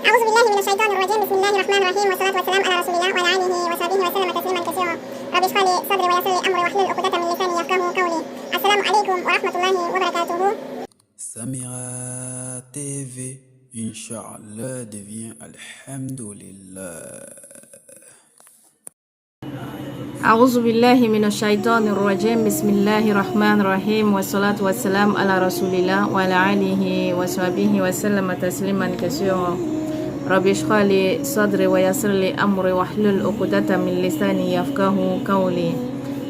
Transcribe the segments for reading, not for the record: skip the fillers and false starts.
أعوذ بالله من الشيطان الرجيم بسم الله الرحمن الرحيم والصلاة والسلام على رسول الله وعلى آله وصحبه وسلم تسليما كثيرا رب اشرح لي صدري ويسر لي أمري واحلل عقدة من لساني يفقهوا قولي السلام عليكم ورحمة الله وبركاته. Samira TV, Inch'Allah devient Alhamdulillah. أعوذ بالله من الشيطان الرجيم بسم الله الرحمن الرحيم والصلاة والسلام على رسول الله وعلى آله وصحبه وسلم تسليما كثيرا رب اشرح لي صدري ويسر لي أمري واحلل عقدة من لساني يفقهوا قولي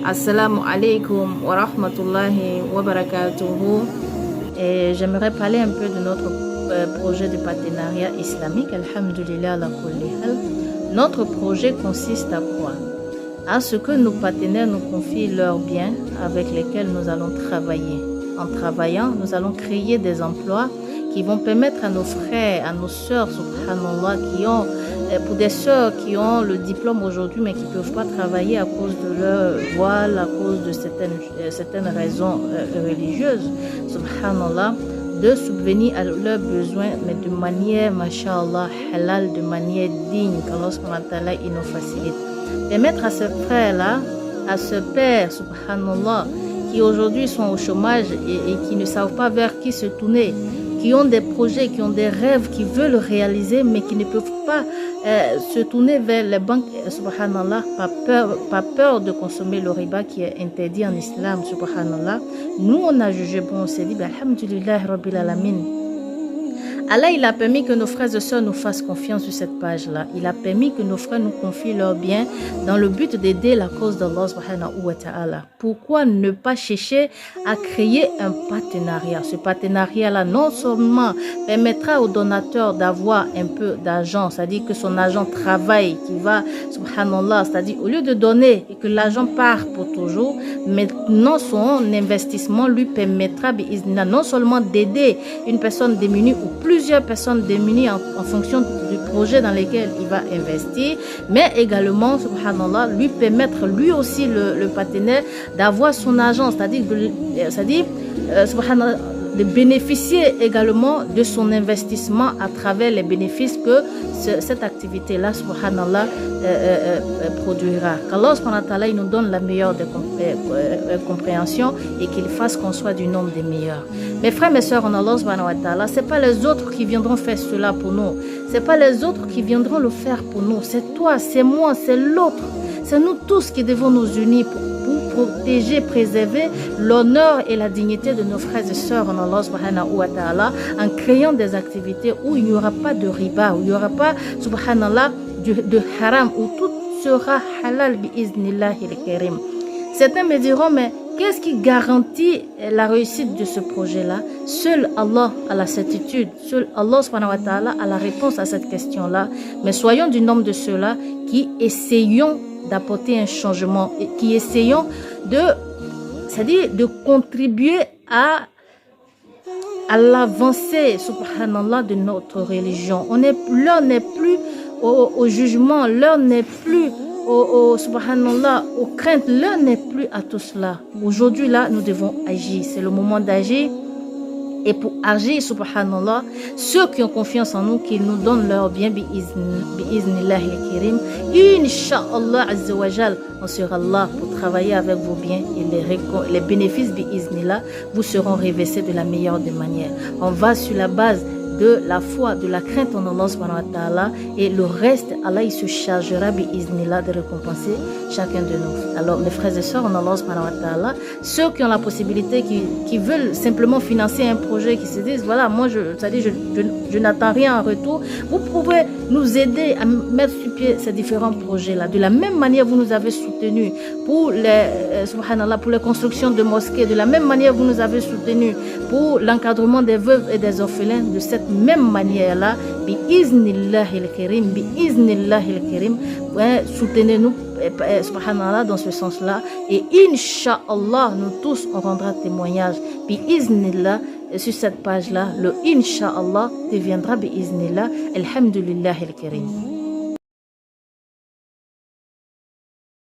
السلام عليكم ورحمة الله وبركاته. Et j'aimerais parler un peu de notre projet de partenariat islamique. Alhamdulillah ala kulli hal. Notre projet consiste à quoi? À ce que nos partenaires nous confient leurs biens avec lesquels nous allons travailler. En travaillant, nous allons créer des emplois qui vont permettre à nos frères, à nos sœurs, subhanallah, pour des sœurs qui ont le diplôme aujourd'hui mais qui ne peuvent pas travailler à cause de leur voile, à cause de certaines raisons religieuses, subhanallah, de subvenir à leurs besoins, mais de manière, masha'Allah, halal, de manière digne, qu'Allah subhanahu wa ta'ala il nous facilite. Permettre à ces frères-là, à ce père, subhanallah, qui aujourd'hui sont au chômage et qui ne savent pas vers qui se tourner, qui ont des projets, qui ont des rêves, qui veulent réaliser, mais qui ne peuvent pas se tourner vers les banques, subhanallah, pas peur de consommer le riba qui est interdit en islam, subhanallah. Nous, on a jugé bon, on s'est dit, alhamdulillah, rabbil alamin. Allah, il a permis que nos frères et sœurs nous fassent confiance sur cette page-là. Il a permis que nos frères nous confient leurs biens dans le but d'aider la cause d'Allah subhanahu wa ta'ala. Pourquoi ne pas chercher à créer un partenariat? Ce partenariat-là, non seulement permettra au donateur d'avoir un peu d'argent, c'est-à-dire que son argent travaille, qui va, subhanallah, c'est-à-dire au lieu de donner et que l'argent part pour toujours, maintenant son investissement lui permettra non seulement d'aider une personne démunie ou plusieurs personnes démunies en fonction du projet dans lequel il va investir, mais également, subhanallah, lui permettre lui aussi le partenaire d'avoir son argent, c'est-à-dire subhanallah, de bénéficier également de son investissement à travers les bénéfices que cette activité-là, subhanallah, produira. Qu'Allah subhanahu wa ta'ala, il nous donne la meilleure des compréhensions et qu'il fasse qu'on soit du nombre des meilleurs. Mes frères, mes sœurs en Allah subhanahu wa ta'ala, ce n'est pas les autres qui viendront faire cela pour nous. Ce n'est pas les autres qui viendront le faire pour nous. C'est toi, c'est moi, c'est l'autre. C'est nous tous qui devons nous unir pour protéger, préserver l'honneur et la dignité de nos frères et sœurs en Allah subhanahu wa ta'ala en créant des activités où il n'y aura pas de riba, où il n'y aura pas, subhanallah, de haram, où tout sera halal bi'iznillahi al-karim. Certains me diront, mais qu'est-ce qui garantit la réussite de ce projet-là? Seul Allah a la certitude, seul Allah subhanahu wa ta'ala a la réponse à cette question-là. Mais soyons du nombre de ceux-là qui essayons d'apporter un changement et qui essayons de contribuer à l'avancée, subhanallah, de notre religion. L'heure n'est plus au jugement, l'heure n'est plus subhanallah, aux craintes, l'heure n'est plus à tout cela. Aujourd'hui, là, nous devons agir. C'est le moment d'agir. Et pour agir, subhanallah, ceux qui ont confiance en nous, qu'ils nous donnent leur bien, bi'iznillah al-kirim. Inch'Allah azzawajal, on sera là pour travailler avec vos biens et les bénéfices, bi'iznillah, vous seront reversés de la meilleure des manières. On va sur la base de la foi, de la crainte en Allah subhanahu wa ta'ala, et le reste, Allah il se chargera bi'iznillah de récompenser chacun de nous. Alors mes frères et sœurs en Allah subhanahu wa ta'ala, ceux qui ont la possibilité, qui veulent simplement financer un projet, qui se disent voilà, moi je n'attends rien en retour, vous pouvez nous aider à mettre sur pied ces différents projets là. De la même manière vous nous avez soutenus pour subhanallah, pour les constructions de mosquées, de la même manière vous nous avez soutenus pour l'encadrement des veuves et des orphelins. De cette même manière-là, bi'iznillah al-karim, soutenez-nous, subhanallah, dans ce sens-là, et inch'Allah, nous tous, on rendra témoignage, bi'iznillah, sur cette page-là, le inch'Allah deviendra bi'iznillah, alhamdulillah al-karim.